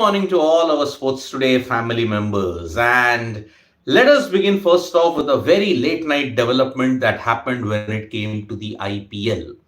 morning to all our Sports Today family members. And let us begin first off with a very late night development that happened when it came to the IPL.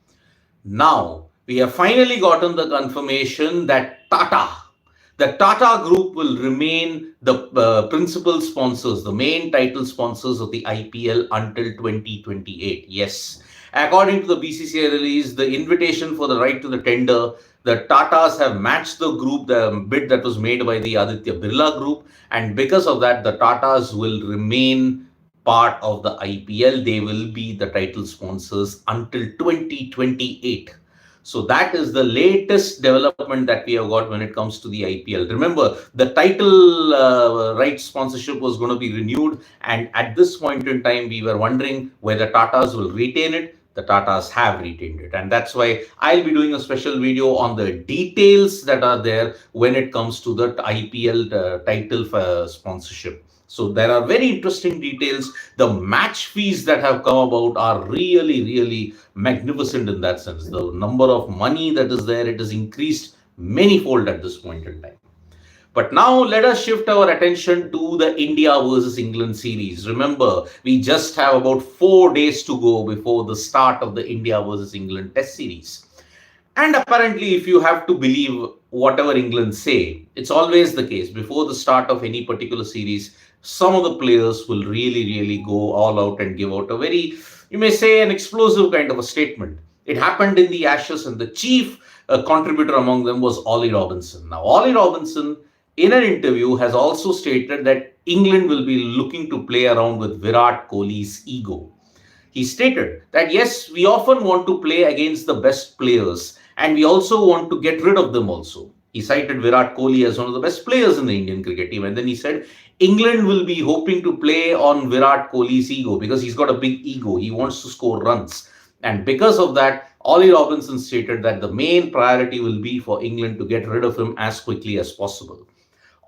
Now, we have finally gotten the confirmation that the Tata Group will remain the principal sponsors, the main title sponsors of the IPL until 2028. Yes. According to the BCCI release, the invitation for the right to the tender, the Tatas have matched the group, the bid that was made by the Aditya Birla Group. And because of that, the Tatas will remain part of the IPL. They will be the title sponsors until 2028. So that is the latest development that we have got when it comes to the IPL. Remember, the title rights sponsorship was going to be renewed, and at this point in time, we were wondering whether Tatas will retain it. The Tatas have retained it, and that's why I'll be doing a special video on the details that are there when it comes to the IPL title sponsorship. So there are very interesting details. The match fees that have come about are really, really magnificent in that sense. The number of money that is there, it has increased manyfold at this point in time. But now let us shift our attention to the India versus England series. Remember, we just have about 4 days to go before the start of the India versus England test series. And apparently, if you have to believe whatever England say, it's always the case. Before the start of any particular series, some of the players will really, really go all out and give out a very, you may say, an explosive kind of a statement. It happened in the Ashes, and the chief contributor among them was Ollie Robinson. Now, Ollie Robinson, in an interview, has also stated that England will be looking to play around with Virat Kohli's ego. He stated that yes, we often want to play against the best players and we also want to get rid of them also. He cited Virat Kohli as one of the best players in the Indian cricket team, and then he said England will be hoping to play on Virat Kohli's ego because he's got a big ego. He wants to score runs. And because of that, Ollie Robinson stated that the main priority will be for England to get rid of him as quickly as possible.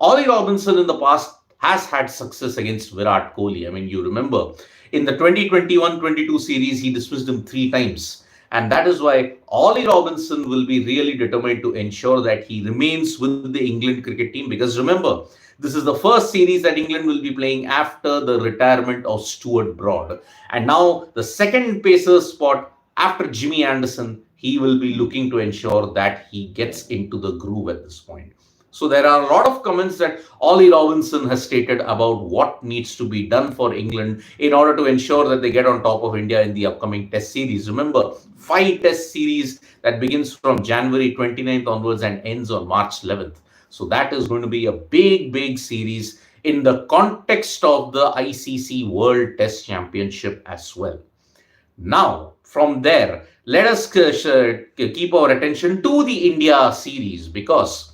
Ollie Robinson in the past has had success against Virat Kohli. I mean, you remember in the 2021-22 series, he dismissed him 3 times. And that is why Ollie Robinson will be really determined to ensure that he remains with the England cricket team. Because remember, this is the first series that England will be playing after the retirement of Stuart Broad. And now the second pacer spot after Jimmy Anderson, he will be looking to ensure that he gets into the groove at this point. So there are a lot of comments that Ollie Robinson has stated about what needs to be done for England in order to ensure that they get on top of India in the upcoming test series. Remember, 5 test series that begins from January 29th onwards and ends on March 11th. So that is going to be a big, big series in the context of the ICC World Test Championship as well. Now, from there, let us keep our attention to the India series because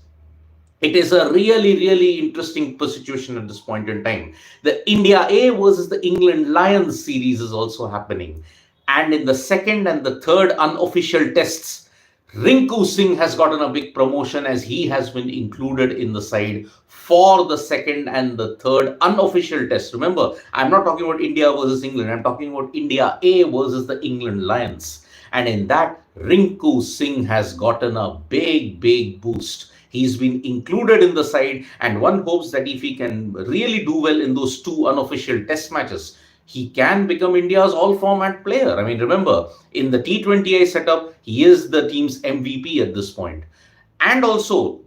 it is a really, really interesting situation at this point in time. The India A versus the England Lions series is also happening. And in the second and the third unofficial tests, Rinku Singh has gotten a big promotion as he has been included in the side for the second and the third unofficial test. Remember, I'm not talking about India versus England. I'm talking about India A versus the England Lions. And in that, Rinku Singh has gotten a big, big boost. He's been included in the side, and one hopes that if he can really do well in those 2 unofficial test matches, he can become India's all-format player. I mean, remember, in the T20I setup, he is the team's MVP at this point. And also,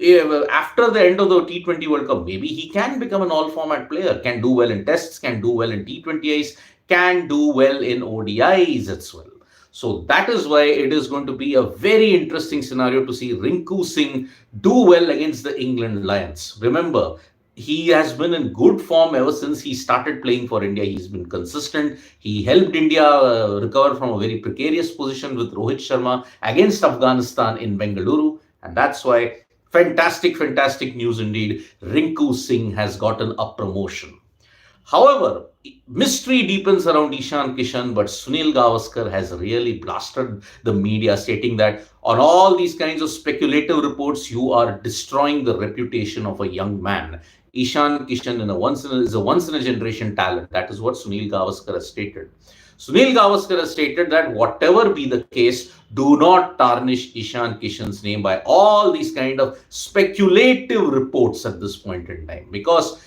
after the end of the T20 World Cup, maybe he can become an all-format player, can do well in tests, can do well in T20Is, can do well in ODIs as well. So that is why it is going to be a very interesting scenario to see Rinku Singh do well against the England Lions. Remember, he has been in good form ever since he started playing for India. He's been consistent. He helped India recover from a very precarious position with Rohit Sharma against Afghanistan in Bengaluru. And that's why fantastic, fantastic news indeed. Rinku Singh has gotten a promotion. However, mystery deepens around Ishan Kishan, but Sunil Gavaskar has really blasted the media, stating that on all these kinds of speculative reports, you are destroying the reputation of a young man. Ishan Kishan is a once in a generation talent. That is what Sunil Gavaskar has stated. Sunil Gavaskar has stated that whatever be the case, do not tarnish Ishan Kishan's name by all these kind of speculative reports at this point in time, because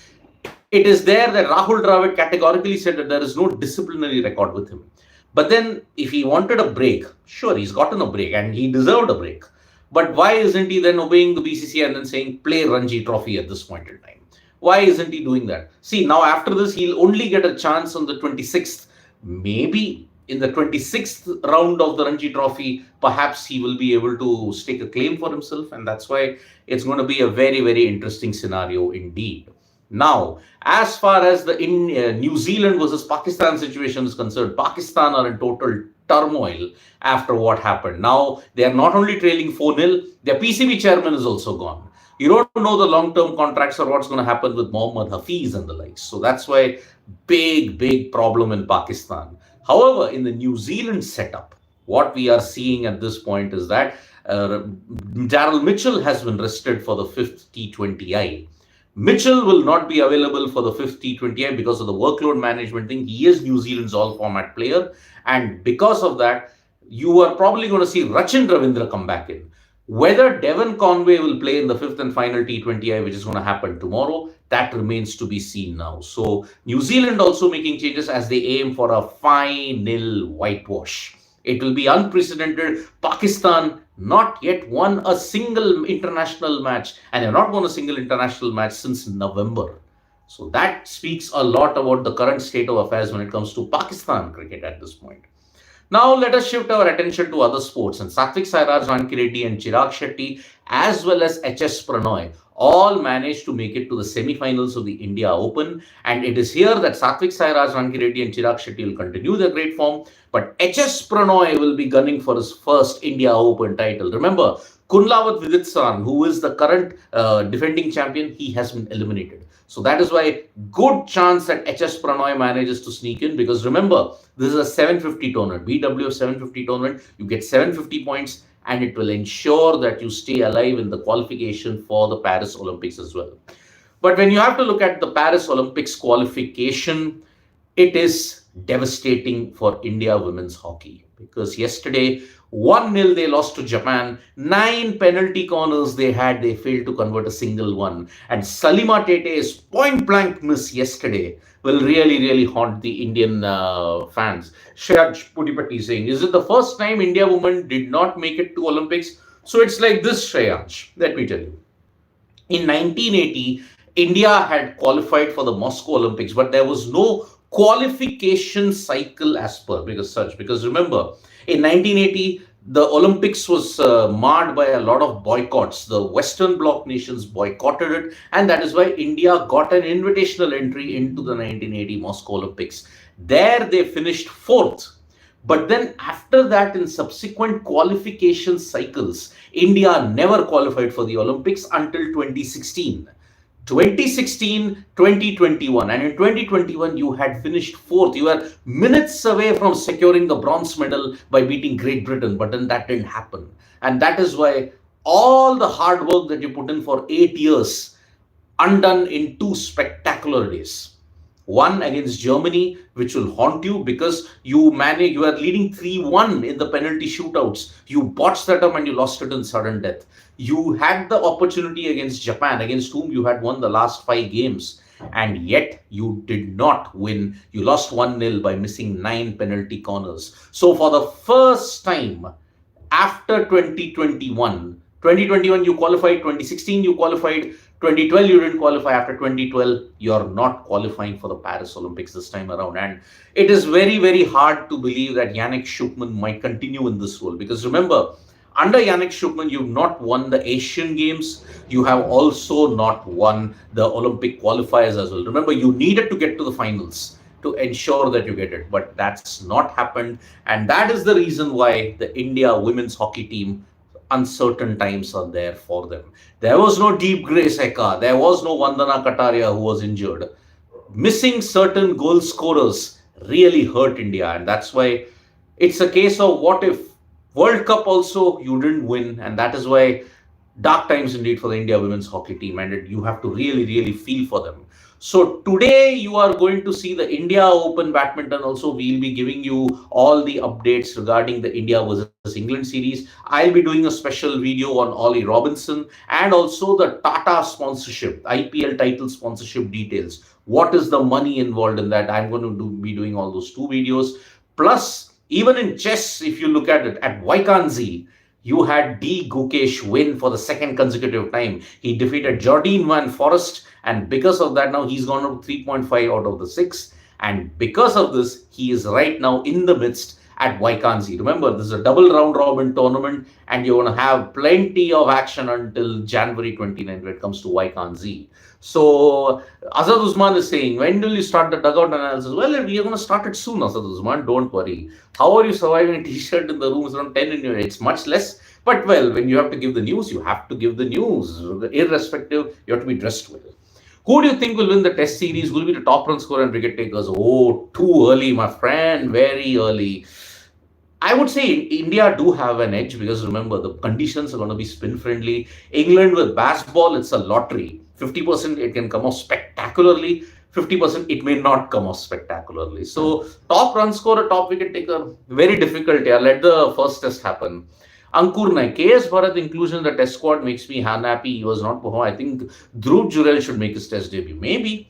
it is there that Rahul Dravid categorically said that there is no disciplinary record with him. But then, if he wanted a break, sure, he's gotten a break and he deserved a break. But why isn't he then obeying the BCCI and then saying play Ranji Trophy at this point in time? Why isn't he doing that? See, now after this, he'll only get a chance on the 26th. Maybe in the 26th round of the Ranji Trophy, perhaps he will be able to stake a claim for himself. And that's why it's going to be a very, very interesting scenario indeed. Now, as far as the New Zealand versus Pakistan situation is concerned, Pakistan are in total turmoil after what happened. Now, they are not only trailing 4-0, their PCB chairman is also gone. You don't know the long-term contracts or what's going to happen with Mohammad Hafiz and the likes. So that's why big problem in Pakistan. However, in the New Zealand setup, what we are seeing at this point is that Daryl Mitchell has been rested for the 5th T20I. Mitchell will not be available for the 5th T20I because of the workload management thing. He is New Zealand's all-format player. And because of that, you are probably going to see Rachin Ravindra come back in. Whether Devon Conway will play in the 5th and final T20I, which is going to happen tomorrow, that remains to be seen now. So New Zealand also making changes as they aim for a final whitewash. It will be unprecedented. Pakistan not yet won a single international match, and they've not won a single international match since November. So that speaks a lot about the current state of affairs when it comes to Pakistan cricket at this point. Now let us shift our attention to other sports, and Satvik Sairaj Rankireddy and Chirag Shetty as well as HS Pranoy all managed to make it to the semi-finals of the India Open, and it is here that Satvik Sairaj Rankireddy and Chirag Shetty will continue their great form, but HS Pranoy will be gunning for his first India Open title. Remember, Kunlavat Viditsaran, who is the current defending champion, he has been eliminated. So that is why good chance that HS Pranoy manages to sneak in, because remember, this is a 750 tournament, BWF 750 tournament. You get 750 points and it will ensure that you stay alive in the qualification for the Paris Olympics as well. But when you have to look at the Paris Olympics qualification, it is devastating for India women's hockey, because yesterday 1-0 they lost to Japan. 9 penalty corners they had, they failed to convert a single one. And Salima Tete's point blank miss yesterday will really haunt the Indian fans. Shreyaj Pudipatti saying, is it the first time India women did not make it to Olympics? So it's like this, Shreyaj. Let me tell you. In 1980, India had qualified for the Moscow Olympics, but there was no qualification cycle as per because remember, in 1980 the Olympics was marred by a lot of boycotts. The Western Bloc nations boycotted it, and that is why India got an invitational entry into the 1980 Moscow Olympics. There they finished 4th. But then after that, in subsequent qualification cycles, India never qualified for the Olympics until 2016. 2016, 2021, and in 2021 you had finished 4th. You were minutes away from securing the bronze medal by beating Great Britain, but then that didn't happen. And that is why all the hard work that you put in for 8 years undone in 2 spectacular days. One against Germany, which will haunt you because you are leading 3-1 in the penalty shootouts. You botched that up and you lost it in sudden death. You had the opportunity against Japan, against whom you had won the last 5 games, and yet you did not win. You lost 1-0 by missing 9 penalty corners. So for the first time after 2021 you qualified, 2016 you qualified, 2012 you didn't qualify. After 2012 you're not qualifying for the Paris Olympics this time around, and it is very hard to believe that Yannick Schuckmann might continue in this role, because remember, under Yannick Schuckmann, you've not won the Asian Games. You have also not won the Olympic qualifiers as well. Remember, you needed to get to the finals to ensure that you get it, but that's not happened, and that is the reason why the India women's hockey team, uncertain times are there for them. There was no Deep Grace Eka. There was no Vandana Kataria who was injured. Missing certain goal scorers really hurt India, and that's why it's a case of what if. World Cup also you didn't win, and that is why Dark times indeed for the India women's hockey team, and you have to really, really feel for them. So today you are going to see the India Open badminton. Also, we'll be giving you all the updates regarding the India versus England series. I'll be doing a special video on Ollie Robinson and also the Tata sponsorship, IPL title sponsorship details. What is the money involved in that? I'm going to be doing all those two videos. Plus, even in chess, if you look at it, at Vaikanzi, you had D. Gukesh win for the second consecutive time. He defeated Jardine Van Forest, and because of that, now he's gone up 3.5 out of the 6. And because of this, he is right now in the midst at Vaikanzi. Remember, this is a double round robin tournament, and you're going to have plenty of action until January 29 when it comes to Vaikanzi. So, Azad Usman is saying, when will you start the dugout analysis? Well, we are going to start it soon, Azad Usman. Don't worry. How are you surviving a t-shirt in the room is around 10 in your, it's much less. But well, when you have to give the news, you have to give the news. Irrespective, you have to be dressed well. Who do you think will win the test series? Who will be the top run scorer and wicket takers? Oh, too early, my friend. Very early. I would say India do have an edge because remember the conditions are going to be spin friendly. England with baseball, it's a lottery. 50% it can come off spectacularly. 50% it may not come off spectacularly. So top run scorer, top wicket taker, very difficult. Yeah, let the first test happen. Ankur Naik, KS Bharat inclusion in the test squad makes me unhappy. He was not performing. I think Dhruv Jurel should make his test debut. Maybe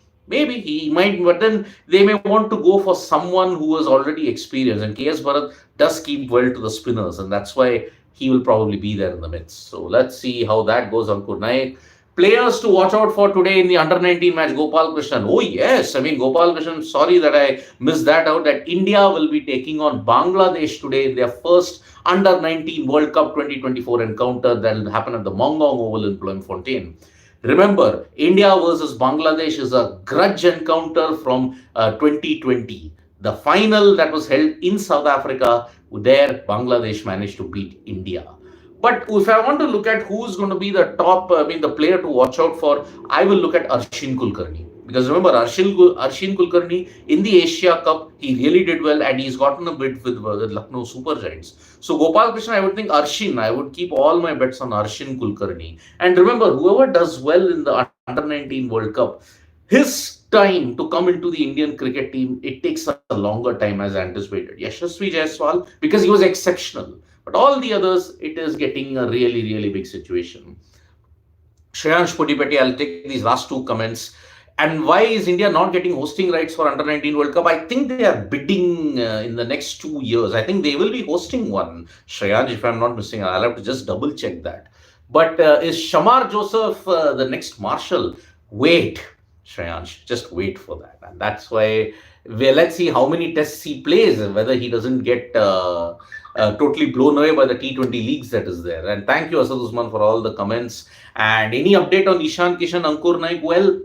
he might, but then they may want to go for someone who has already experienced. And KS Bharat does keep well to the spinners, and that's why he will probably be there in the midst. So let's see how that goes, Ankur Naik. Players to watch out for today in the under 19 match, Gopal Krishnan. Oh, yes. I mean, Gopal Krishnan, sorry that I missed that out. That India will be taking on Bangladesh today in their first under 19 World Cup 2024 encounter that will happen at the Mongong Oval in Bloemfontein. Remember, India versus Bangladesh is a grudge encounter from 2020. The final that was held in South Africa, there Bangladesh managed to beat India. But if I want to look at who's going to be the top, the player to watch out for, I will look at Arshin Kulkarni. Because remember, Arshin Kulkarni in the Asia Cup, he really did well and he's gotten a bit with the Lucknow Super Giants. So Gopal Krishnan, I would think Arshin, I would keep all my bets on Arshin Kulkarni. And remember, whoever does well in the Under 19 World Cup, his time to come into the Indian cricket team, it takes a longer time as anticipated. Yashasvi Jaiswal, because he was exceptional. But all the others, it is getting a really, really big situation. Shreyansh Pudipati, I'll take these last two comments. And why is India not getting hosting rights for Under 19 World Cup? I think they are bidding in the next 2 years. I think they will be hosting one. Shreyansh, if I'm not missing, I'll have to just double check that. But is Shamar Joseph the next Marshall? Wait, Shreyansh, just wait for that. And that's why let's see how many tests he plays, whether he doesn't get totally blown away by the T20 leagues that is there. And thank you, Asad Usman, for all the comments. And any update on Ishan Kishan, Ankur Naik? Well,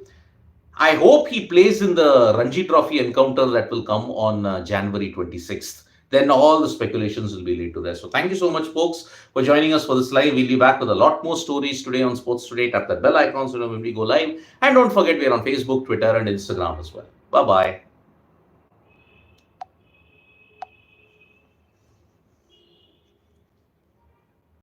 I hope he plays in the Ranji Trophy encounter that will come on January 26th. Then all the speculations will be laid to there. So thank you so much, folks, for joining us for this live. We'll be back with a lot more stories today on Sports Today. Tap that bell icon so when we go live. And don't forget, we're on Facebook, Twitter, and Instagram as well. Bye-bye.